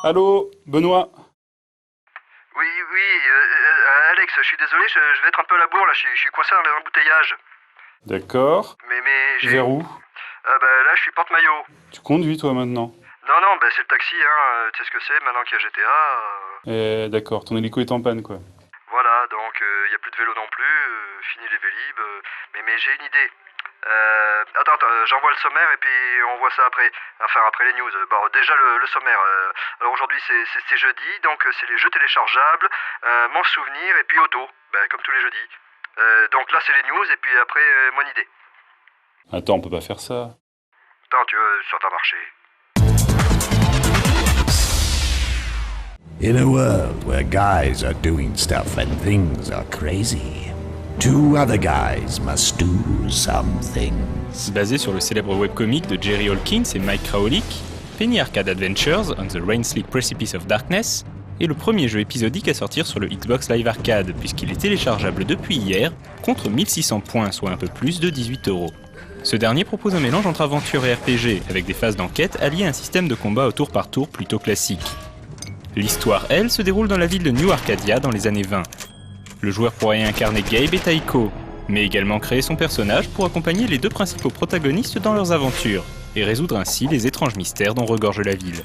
Allô, Benoît? Oui, Alex, je suis désolé, je vais être un peu à la bourre là, je suis coincé dans les embouteillages. D'accord. Mais j'ai... Vers où? Là, je suis porte-maillot. Tu conduis, toi, maintenant? Non, c'est le taxi, hein, tu sais ce que c'est, maintenant qu'il y a GTA. D'accord, ton hélico est en panne, quoi. Voilà, donc il n'y a plus de vélo non plus, fini les Vélib, mais j'ai une idée. Attends, j'envoie le sommaire et puis on voit ça après. Enfin, après les news. Bon, déjà le sommaire. Alors aujourd'hui c'est jeudi, donc c'est les jeux téléchargeables, mon souvenir et puis auto, comme tous les jeudis. Donc là c'est les news et puis après mon idée. Attends, on peut pas faire ça. Attends, tu veux sur ta marché. In a world where guys are doing stuff and things are crazy, two other guys must do some things. Basé sur le célèbre webcomic de Jerry Hawkins et Mike Krahulik, Penny Arcade Adventures on the Rain-Slick Precipice of Darkness est le premier jeu épisodique à sortir sur le Xbox Live Arcade, puisqu'il est téléchargeable depuis hier, contre 1600 points, soit un peu plus de 18€. Ce dernier propose un mélange entre aventure et RPG, avec des phases d'enquête alliées à un système de combat au tour par tour plutôt classique. L'histoire, elle, se déroule dans la ville de New Arcadia dans les années 20. Le joueur pourra y incarner Gabe et Taiko, mais également créer son personnage pour accompagner les deux principaux protagonistes dans leurs aventures, et résoudre ainsi les étranges mystères dont regorge la ville.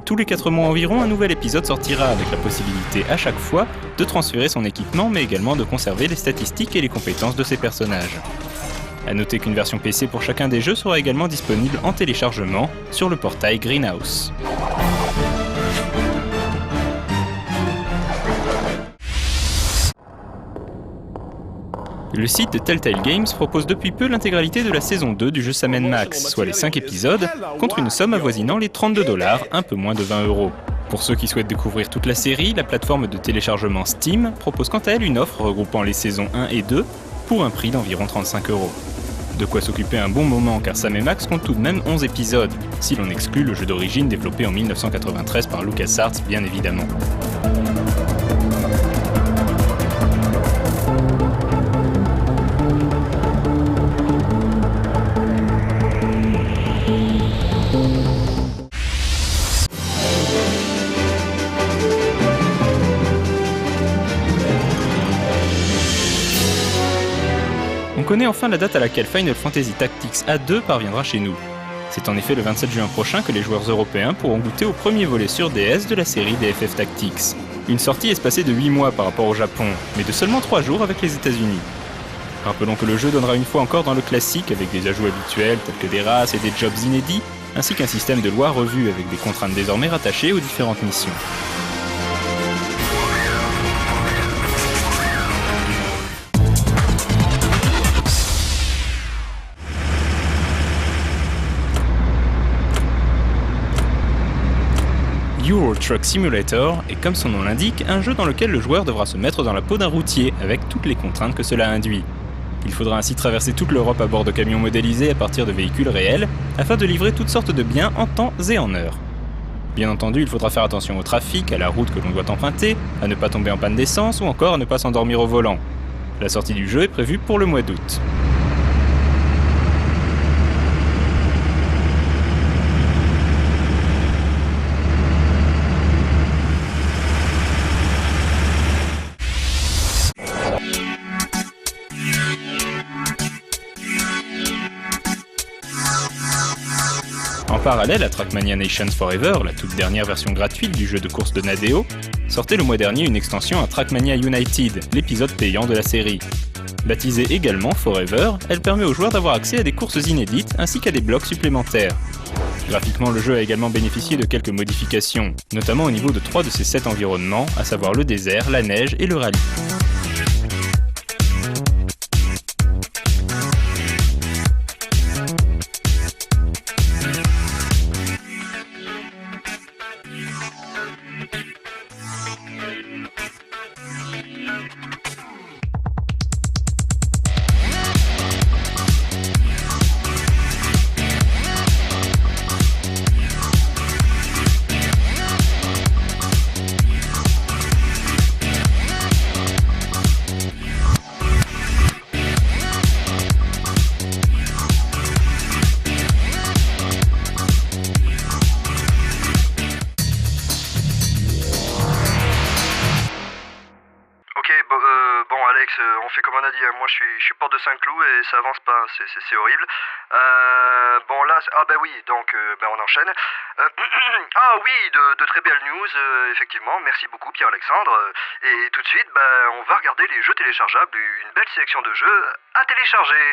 Tous les 4 mois environ, un nouvel épisode sortira avec la possibilité à chaque fois de transférer son équipement, mais également de conserver les statistiques et les compétences de ses personnages. A noter qu'une version PC pour chacun des jeux sera également disponible en téléchargement sur le portail Greenhouse. Le site de Telltale Games propose depuis peu l'intégralité de la saison 2 du jeu Sam & Max, soit les 5 épisodes, contre une somme avoisinant les $32, un peu moins de 20€. Pour ceux qui souhaitent découvrir toute la série, la plateforme de téléchargement Steam propose quant à elle une offre regroupant les saisons 1 et 2 pour un prix d'environ 35€. De quoi s'occuper un bon moment car Sam & Max compte tout de même 11 épisodes, si l'on exclut le jeu d'origine développé en 1993 par LucasArts bien évidemment. On connaît enfin la date à laquelle Final Fantasy Tactics A2 parviendra chez nous. C'est en effet le 27 juin prochain que les joueurs européens pourront goûter au premier volet sur DS de la série des FF Tactics. Une sortie espacée de 8 mois par rapport au Japon, mais de seulement 3 jours avec les États-Unis. Rappelons que le jeu donnera une fois encore dans le classique avec des ajouts habituels tels que des races et des jobs inédits, ainsi qu'un système de loi revu avec des contraintes désormais rattachées aux différentes missions. Euro Truck Simulator est, comme son nom l'indique, un jeu dans lequel le joueur devra se mettre dans la peau d'un routier, avec toutes les contraintes que cela induit. Il faudra ainsi traverser toute l'Europe à bord de camions modélisés à partir de véhicules réels, afin de livrer toutes sortes de biens en temps et en heure. Bien entendu, il faudra faire attention au trafic, à la route que l'on doit emprunter, à ne pas tomber en panne d'essence ou encore à ne pas s'endormir au volant. La sortie du jeu est prévue pour le mois d'août. En parallèle à Trackmania Nations Forever, la toute dernière version gratuite du jeu de course de Nadeo, sortait le mois dernier une extension à Trackmania United, l'épisode payant de la série. Baptisée également Forever, elle permet aux joueurs d'avoir accès à des courses inédites ainsi qu'à des blocs supplémentaires. Graphiquement, le jeu a également bénéficié de quelques modifications, notamment au niveau de 3 de ses 7 environnements, à savoir le désert, la neige et le rallye. moi je suis porte de Saint-Cloud et ça avance pas, c'est horrible. Bon là, ah bah oui, donc on enchaîne. Ah oui, de très belles news, effectivement, merci beaucoup Pierre-Alexandre. Et tout de suite, on va regarder les jeux téléchargeables, une belle sélection de jeux à télécharger.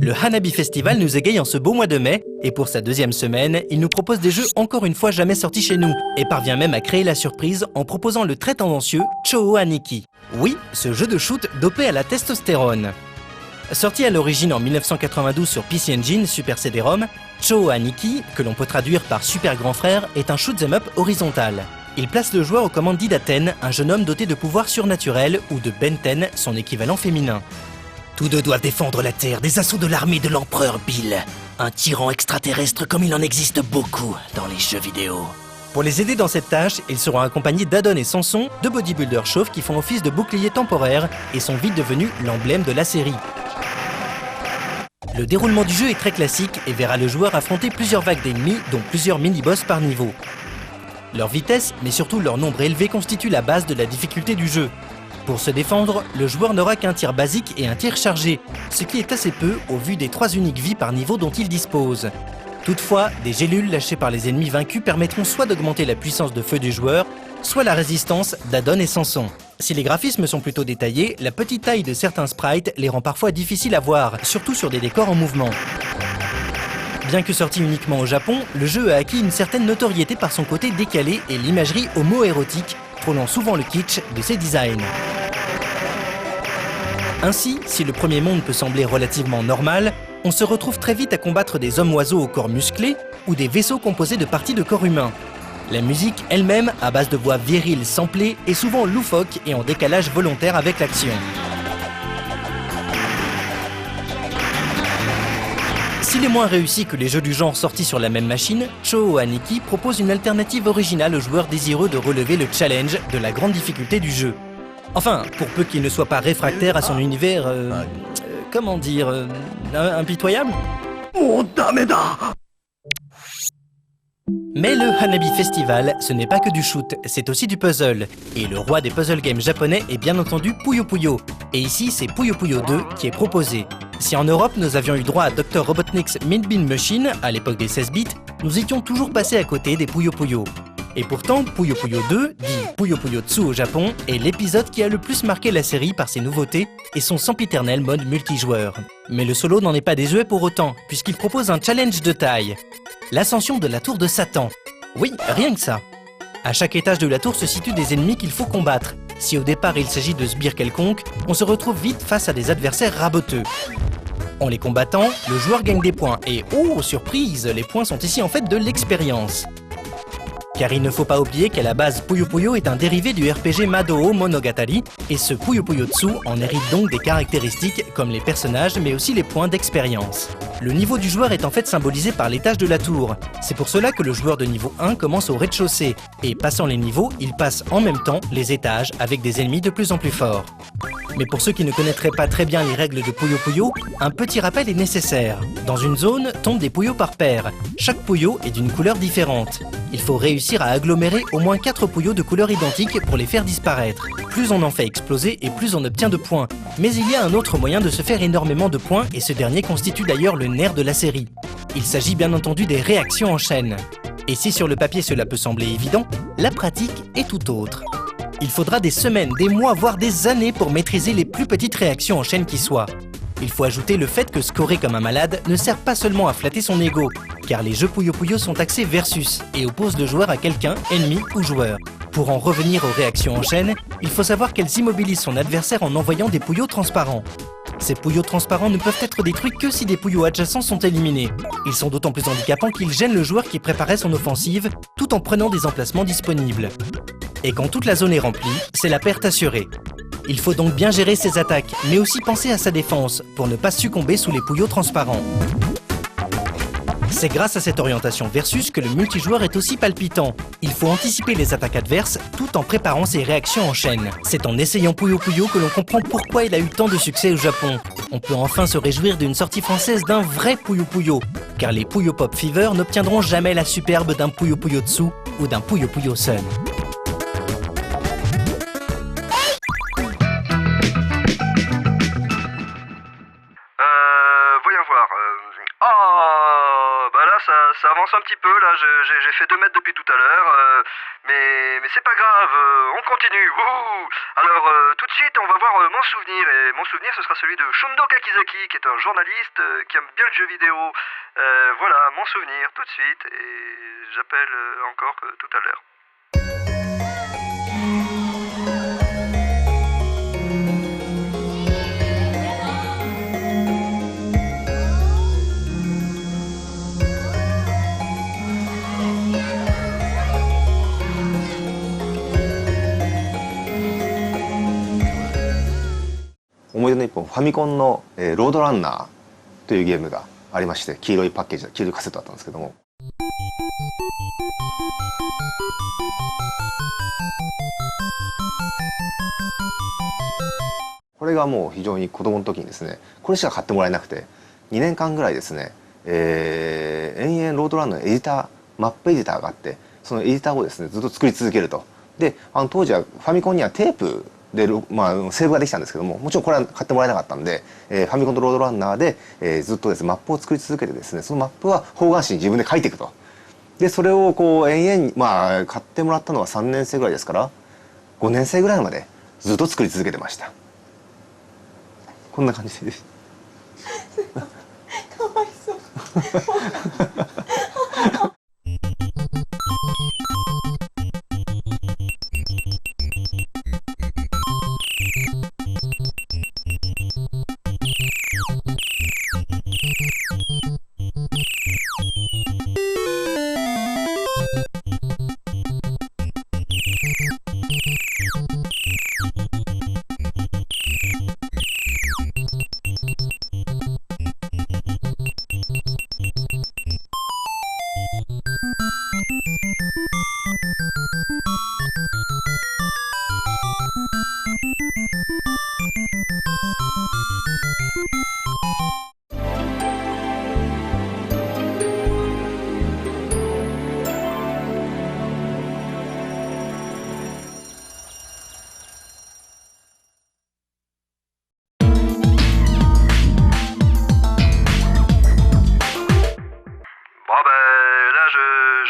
Le Hanabi Festival nous égaye en ce beau mois de mai, et pour sa deuxième semaine, il nous propose des jeux encore une fois jamais sortis chez nous, et parvient même à créer la surprise en proposant le très tendancieux Chō Aniki. Oui, ce jeu de shoot dopé à la testostérone. Sorti à l'origine en 1992 sur PC Engine, Super CD-ROM, Chō Aniki, que l'on peut traduire par Super Grand Frère, est un shoot'em up horizontal. Il place le joueur aux commandes d'Idaten, un jeune homme doté de pouvoirs surnaturels, ou de Benten, son équivalent féminin. Tous deux doivent défendre la Terre des assauts de l'armée de l'empereur Bill, un tyran extraterrestre comme il en existe beaucoup dans les jeux vidéo. Pour les aider dans cette tâche, ils seront accompagnés d'Adon et Samson, deux bodybuilders chauves qui font office de boucliers temporaires et sont vite devenus l'emblème de la série. Le déroulement du jeu est très classique et verra le joueur affronter plusieurs vagues d'ennemis, dont plusieurs mini-boss par niveau. Leur vitesse, mais surtout leur nombre élevé, constitue la base de la difficulté du jeu. Pour se défendre, le joueur n'aura qu'un tir basique et un tir chargé, ce qui est assez peu au vu des 3 uniques vies par niveau dont il dispose. Toutefois, des gélules lâchées par les ennemis vaincus permettront soit d'augmenter la puissance de feu du joueur, soit la résistance d'Adon et Samson. Si les graphismes sont plutôt détaillés, la petite taille de certains sprites les rend parfois difficiles à voir, surtout sur des décors en mouvement. Bien que sorti uniquement au Japon, le jeu a acquis une certaine notoriété par son côté décalé et l'imagerie homo-érotique, frôlant souvent le kitsch de ses designs. Ainsi, si le premier monde peut sembler relativement normal, on se retrouve très vite à combattre des hommes-oiseaux au corps musclé ou des vaisseaux composés de parties de corps humain. La musique elle-même, à base de voix viriles samplées, est souvent loufoque et en décalage volontaire avec l'action. S'il est moins réussi que les jeux du genre sortis sur la même machine, Chō Aniki propose une alternative originale aux joueurs désireux de relever le challenge de la grande difficulté du jeu. Enfin, pour peu qu'il ne soit pas réfractaire à son univers... comment dire... impitoyable ? Mais le Hanabi Festival, ce n'est pas que du shoot, c'est aussi du puzzle. Et le roi des puzzle games japonais est bien entendu Puyo Puyo. Et ici, c'est Puyo Puyo 2 qui est proposé. Si en Europe, nous avions eu droit à Dr. Robotnik's Mean Bean Machine, à l'époque des 16 bits, nous étions toujours passés à côté des Puyo Puyo. Et pourtant, Puyo Puyo 2, dit Puyo Puyo Tsu au Japon, est l'épisode qui a le plus marqué la série par ses nouveautés et son sempiternel mode multijoueur. Mais le solo n'en est pas désuet pour autant, puisqu'il propose un challenge de taille. L'ascension de la tour de Satan. Oui, rien que ça. À chaque étage de la tour se situent des ennemis qu'il faut combattre. Si au départ il s'agit de sbires quelconques, on se retrouve vite face à des adversaires raboteux. En les combattant, le joueur gagne des points et, oh surprise, les points sont ici en fait de l'expérience. Car il ne faut pas oublier qu'à la base Puyo Puyo est un dérivé du RPG Madō Monogatari, et ce Puyo Puyo Tsu en hérite donc des caractéristiques comme les personnages mais aussi les points d'expérience. Le niveau du joueur est en fait symbolisé par l'étage de la tour. C'est pour cela que le joueur de niveau 1 commence au rez-de-chaussée, et passant les niveaux, il passe en même temps les étages avec des ennemis de plus en plus forts. Mais pour ceux qui ne connaîtraient pas très bien les règles de Puyo Puyo, un petit rappel est nécessaire. Dans une zone, tombent des Puyo par paire. Chaque Puyo est d'une couleur différente. Il faut réussir à agglomérer au moins 4 Puyo de couleurs identiques pour les faire disparaître. Plus on en fait exploser et plus on obtient de points. Mais il y a un autre moyen de se faire énormément de points et ce dernier constitue d'ailleurs le nerf de la série. Il s'agit bien entendu des réactions en chaîne. Et si sur le papier cela peut sembler évident, la pratique est tout autre. Il faudra des semaines, des mois, voire des années pour maîtriser les plus petites réactions en chaîne qui soient. Il faut ajouter le fait que scorer comme un malade ne sert pas seulement à flatter son ego, car les jeux Puyo Puyo sont axés versus et opposent le joueur à quelqu'un, ennemi ou joueur. Pour en revenir aux réactions en chaîne, il faut savoir qu'elles immobilisent son adversaire en envoyant des Puyo transparents. Ces Puyo transparents ne peuvent être détruits que si des Puyo adjacents sont éliminés. Ils sont d'autant plus handicapants qu'ils gênent le joueur qui préparait son offensive, tout en prenant des emplacements disponibles. Et quand toute la zone est remplie, c'est la perte assurée. Il faut donc bien gérer ses attaques, mais aussi penser à sa défense, pour ne pas succomber sous les Puyo transparents. C'est grâce à cette orientation versus que le multijoueur est aussi palpitant. Il faut anticiper les attaques adverses tout en préparant ses réactions en chaîne. C'est en essayant Puyo Puyo que l'on comprend pourquoi il a eu tant de succès au Japon. On peut enfin se réjouir d'une sortie française d'un vrai Puyo Puyo, car les Puyo Pop Fever n'obtiendront jamais la superbe d'un Puyo Puyo Tsu ou d'un Puyo Puyo Sun. ça avance un petit peu, là, j'ai fait 2 mètres depuis tout à l'heure, mais c'est pas grave, on continue. Wouhou. Alors, tout de suite, on va voir mon souvenir, et mon souvenir, ce sera celui de Shundo Kakizaki, qui est un journaliste qui aime bien le jeu vidéo. Voilà, mon souvenir, tout de suite, et j'appelle encore tout à l'heure.思い出の一本、ファミコンの、ロードランナーというゲームがありまして、黄色いパッケージ、黄色いカセットだったんですけども。これがもう非常に子供の時にですね、これしか買ってもらえなくて、2年間ぐらいですね、延々ロードランナーのエディター、マップエディターがあって、そのエディターをですね、ずっと作り続けると。で、当時はファミコンにはテープで、セーブができたんですけども、もちろんこれは買ってもらえなかったんで、ファミコンとロードランナーで、ずっとですね、マップを作り続けてですね、そのマップは方眼紙に自分で書いていくと。で、それをこう延々に、買ってもらったのは3年生ぐらいですから、5年生ぐらいまでずっと作り続けてました。こんな感じです。かわいそう。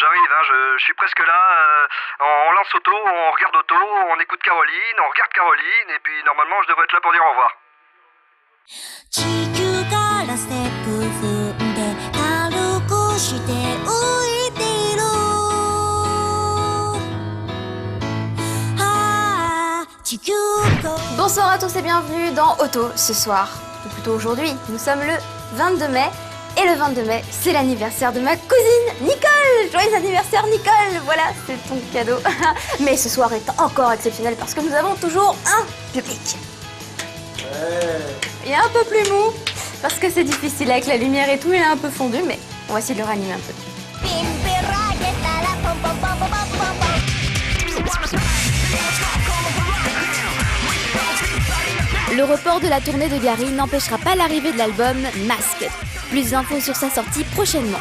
J'arrive, hein, je suis presque là. On lance Otto, on regarde Otto, on écoute Caroline, on regarde Caroline, et puis normalement je devrais être là pour dire au revoir. 地球からステップ踏んで軽くして浮いているああ地球が Bonsoir à tous et bienvenue dans Otto ce soir, ou plutôt aujourd'hui. Nous sommes le 22 mai et le 22 mai c'est l'anniversaire de ma cousine Nicole. Joyeux anniversaire Nicole, voilà c'est ton cadeau. Mais ce soir est encore exceptionnel parce que nous avons toujours un public. Il est un peu plus mou parce que c'est difficile avec la lumière et tout, il est un peu fondu mais on va essayer de le ranimer un peu. Le report de la tournée de Gary n'empêchera pas l'arrivée de l'album Masked. Plus d'infos sur sa sortie prochainement.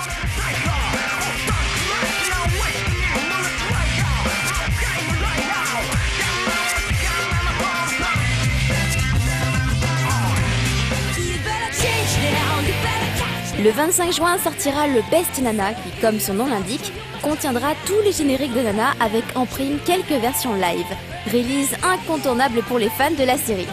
Le 25 juin sortira le Best Nana qui, comme son nom l'indique, contiendra tous les génériques de Nana avec en prime quelques versions live. Release incontournable pour les fans de la série.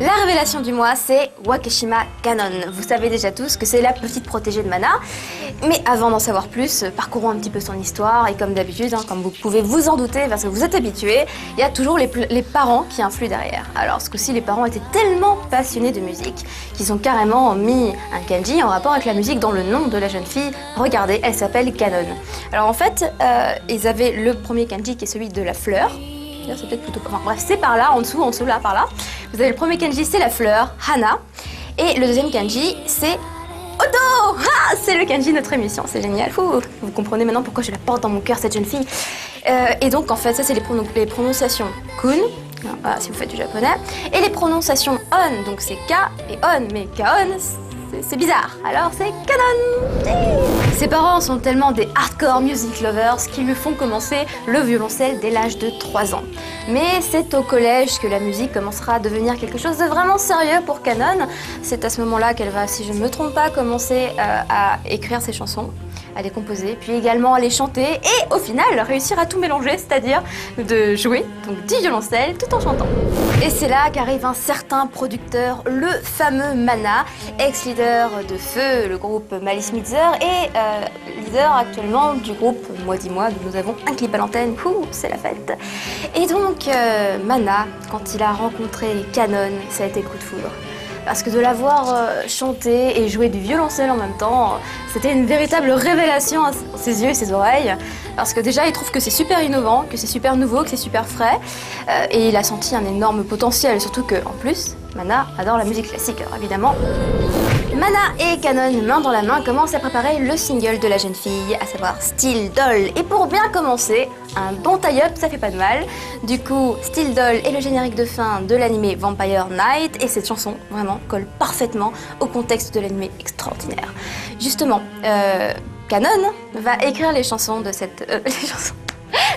La révélation du mois, c'est Wakeshima Kanon. Vous savez déjà tous que c'est la petite protégée de Mana. Mais avant d'en savoir plus, parcourons un petit peu son histoire. Et comme d'habitude, comme vous pouvez vous en douter parce que vous êtes habitués, il y a toujours les parents qui influent derrière. Alors ce coup-ci, les parents étaient tellement passionnés de musique qu'ils ont carrément mis un kanji en rapport avec la musique dans le nom de la jeune fille. Regardez, elle s'appelle Kanon. Alors en fait, ils avaient le premier kanji qui est celui de la fleur. C'est peut-être plutôt... Enfin, bref, c'est par là, en dessous, là, par là. Vous avez le premier kanji, c'est la fleur, Hana. Et le deuxième kanji, c'est Otto. Ah, c'est le kanji de notre émission, c'est génial. Vous comprenez maintenant pourquoi je la porte dans mon cœur, cette jeune fille. Et donc, en fait, ça, c'est les prononciations kun, voilà, si vous faites du japonais. Et les prononciations on, donc c'est K et on. Mais Kaon, C'est bizarre. Alors c'est Kanon. Ses parents sont tellement des hardcore music lovers qu'ils lui font commencer le violoncelle dès l'âge de 3 ans. Mais c'est au collège que la musique commencera à devenir quelque chose de vraiment sérieux pour Kanon. C'est à ce moment-là qu'elle va, si je ne me trompe pas, commencer à écrire ses chansons, à les composer, puis également à les chanter et au final réussir à tout mélanger, c'est-à-dire de jouer donc du violoncelle tout en chantant. Et c'est là qu'arrive un certain producteur, le fameux Mana, ex-leader de Feu, le groupe Malice Mizer, et leader actuellement du groupe Moi Dis Moi, dont nous avons un clip à l'antenne, c'est la fête. Et donc Mana, quand il a rencontré Kanon, ça a été le coup de foudre. Parce que de la voir chanter et jouer du violoncelle en même temps, c'était une véritable révélation à ses yeux et ses oreilles. Parce que déjà, il trouve que c'est super innovant, que c'est super nouveau, que c'est super frais. Et il a senti un énorme potentiel, surtout qu'en plus, Mana adore la musique classique, alors évidemment. Mana et Kanon, main dans la main, commencent à préparer le single de la jeune fille, à savoir Still Doll. Et pour bien commencer, un bon tie-up, ça fait pas de mal. Du coup, Still Doll est le générique de fin de l'animé Vampire Night, et cette chanson, vraiment, colle parfaitement au contexte de l'animé extraordinaire. Justement, Kanon va écrire les chansons de cette...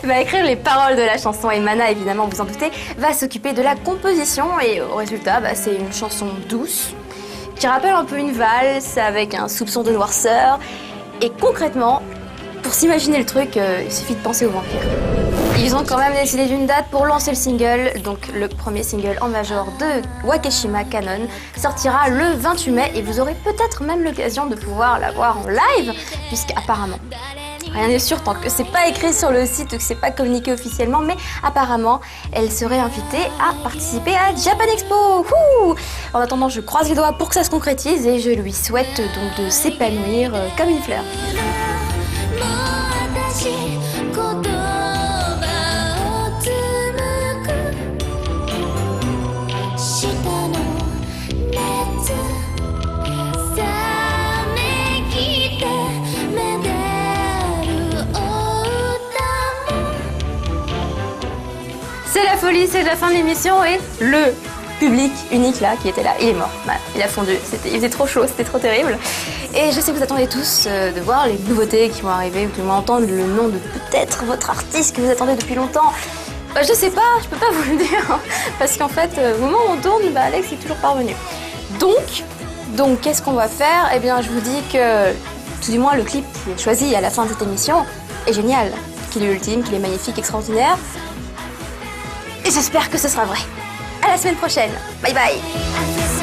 va écrire les paroles de la chanson et Mana, évidemment, vous en doutez, va s'occuper de la composition et au résultat, c'est une chanson douce qui rappelle un peu une valse avec un soupçon de noirceur. Et concrètement, pour s'imaginer le truc, il suffit de penser aux vampires. Ils ont quand même décidé d'une date pour lancer le single, donc le premier single en major de Wakeshima Kanon sortira le 28 mai et vous aurez peut-être même l'occasion de pouvoir la voir en live, puisqu'apparemment, rien n'est sûr tant que c'est pas écrit sur le site ou que c'est pas communiqué officiellement, mais apparemment, elle serait invitée à participer à Japan Expo. En attendant, je croise les doigts pour que ça se concrétise et je lui souhaite donc de s'épanouir comme une fleur. C'est la folie, c'est la fin de l'émission et le public unique là qui était là, il est mort. Voilà, il a fondu, il faisait trop chaud, c'était trop terrible. Et je sais que vous attendez tous de voir les nouveautés qui vont arriver, ou du moins entendre le nom de peut-être votre artiste que vous attendez depuis longtemps. Je sais pas, je peux pas vous le dire, hein, parce qu'en fait, au moment où on tourne, Alex est toujours pas revenu. Donc qu'est-ce qu'on va faire? Eh bien, je vous dis que, tout du moins, le clip qui est choisi à la fin de cette émission est génial, qu'il est ultime, qu'il est magnifique, extraordinaire. Et j'espère que ce sera vrai. À la semaine prochaine. Bye bye. Alex.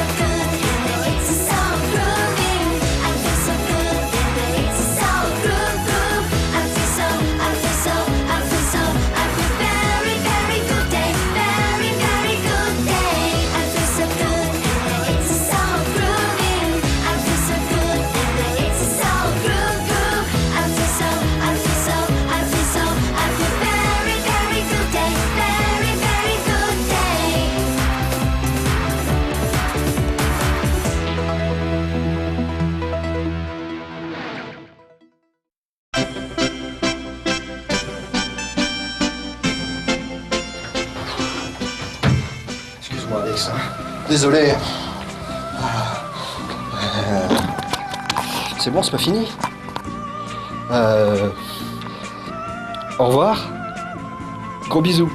Désolé. C'est bon, c'est pas fini. Au revoir. Gros bisous.